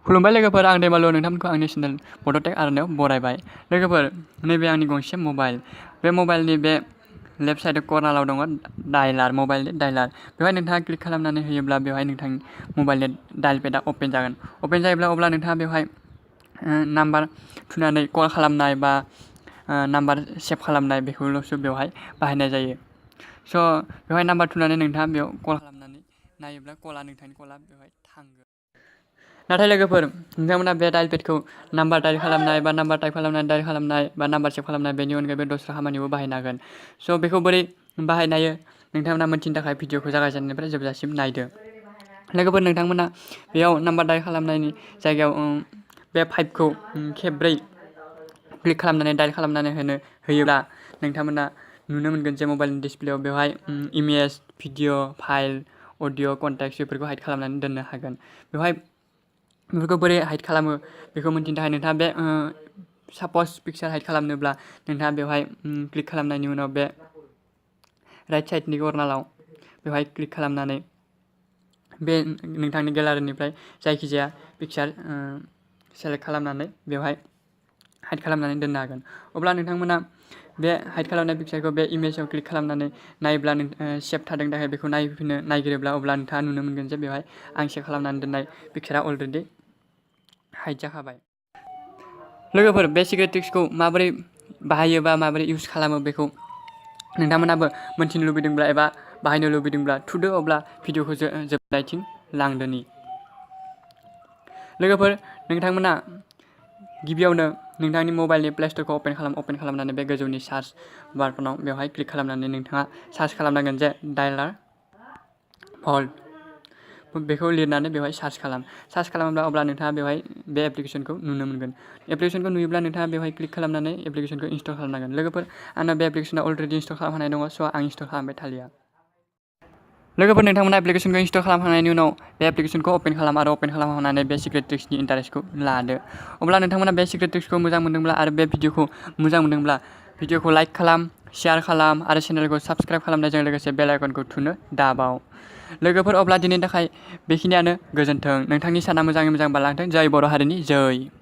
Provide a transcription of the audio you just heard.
खुलुमबाय लोगोफोर, आं दैमालु नोंथांमोनखौ आंनि चेनेल बड'टेक आर'नायाव बरायबाय। लोगोफोर, नैबे आंनि गंसे मबाइल। बे मबाइलनि बे लेफ्ट साइड कर्नाराव दङ डायलार, मबाइलनि डायलार। बेवहाय नोंथाङा क्लिक खालामनानै होयोब्ला बेवहाय नोंथांनि मबाइलनि डायल पेडआ अपेन जागोन। अपेन जायोब्ला अब्ला नोंथाङा बेवहाय नाम्बार थुनानै कल खालामनाय बा नाम्बार सेभ खालामनाय बेखौल'सो बेवहाय बाहायनाय जायो। स' बेवहाय नाम्बार थुनानै नोंथाङा बेयाव कल खालामनानै नायोब्ला नोंथांनि कलआ बेवहाय थांगोन। नाथाय लोगोफोर, नोंथांमोना बे डायल पेडखौ नाम्बार डायल खालामनाय बा नाम्बार टाइप खालामनानै डायल खालामनाय बा नाम्बार सेभ खालामनाय बेनि अनगायैबो दस्रा खामानियावबो बाहायनो हागोन। स' बेखौ बोरै बाहायनो हायो नोंथांमोना मिथिनो थाखाय भिडिअखौ जागायजेननायनिफ्राय जोबजासिम नायदो। लोगोफोर, नोंथांमोना बेयाव नाम्बार डायल खालामनायनि जायगायाव बे 5खौ खेबब्रै क्लिक खालामनानै डायल खालामनानै होयोब्ला नोंथांमोना नुनो मोनगोन जे मबाइलनि डिसप्लेयाव बेवहाय इमेज, भिडिअ, फाइल, अडिअ, कन्टेक्ट बेफोरखौ हाइड खालामनानै दोननो हागोन। बेवहाय बेफोरखौ बोरै हाइड खालामो बेखौ मिन्थिनो थाखाय नोंथाङा बे साप'ज पिक्सार हाइड खालामनोब्ला नोंथाङा बेवहाय क्लिक खालामनायनि उनाव बे राइट साइडनि कर्नाराव बेवहाय क्लिक खालामनानै बे नोंथांनि गेलारिनिफ्राय जायखिजाया पिक्सार सेलेक्ट खालामनानै बेवहाय हाइड खालामनानै दोननो हागोन। अब्ला नोंथांमोना बे हाइड खालामनाय पिक्सारखौ बे इमेजाव क्लिक खालामनानै नायोब्ला सेभ थादों थाखाय बेखौ नायगिरोब्ला अब्ला नोंथाङा नुनो मोनगोन जे बेवहाय आं सेभ खालामनानै दोननाय पिक्सारा अलरेडि हाइड जाखाबाय। लोगोफोर, बे सिक्रेट ट्रिक्सखौ माबोरै बाहायो बा माबोरै इउज खालामो बेखौ नोंथांमोनाबो मोन्थिनो लुबैदोंब्ला एबा बाहायनो लुबैदोंब्ला थुदो, अब्ला भिडिअखौ जोबनायथिं लांदोनि। लोगोफोर, नोंथांमोना गिबियावनो नोंथांनि मबाइलनि प्ले स्ट'रखौ अपेन खालामनानै बे गोजौनि सार्च बाटनाव बेवहाय क्लिक खालामनानै नोंथाङा सार्च खालामनांगोन जे डायलार भल्ट बेखौ लिरनानै बेवहाय सार्च खालामोब्ला अब्ला नोंथाङा बेवहाय बे एप्लिकेसनखौ नुनो मोनगोन। एप्लिकेसनखौ नुयोब्ला नोंथाङा बेवहाय क्लिक खालामनानै एप्लिकेसनखौ इनस्टल खालामनांगोन। लोगोफोर, आंना बे एप्लिकेसना अलरेडि इनस्टल खालामखानाय दङ, स' आं इनस्टल खालामबाय थालिया। लोगोफोर, नोंथांमोना एप्लिकेसनखौ इनस्टल खालामखांनायनि उनाव बे एप्लिकेसनखौ अपेन खालामखांनानै बे सिक्रेट ट्रिक्सनि इन्टारेस्टखौ लादो। अब्ला नोंथांमोना बे सिक्रेट ट्रिक्सखौ मोजां मोनदोंब्ला आरो बे भिडिअखौ मोजां मोनदोंब्ला भिडिअखौ लाइक खालाम, शेयार खालाम आरो चेनेलखौ साबस्क्राइब खालामनायजों लोगोसे बेल आइकनखौ थुनो दाबाव। लोगोफोर, अब्ला दिनैनि थाखाय बेखिनियानो। गोजोन्थों। नोंथांनि साना मोजाङै मोजां बारलांथों। जय बर' हारिनि जय।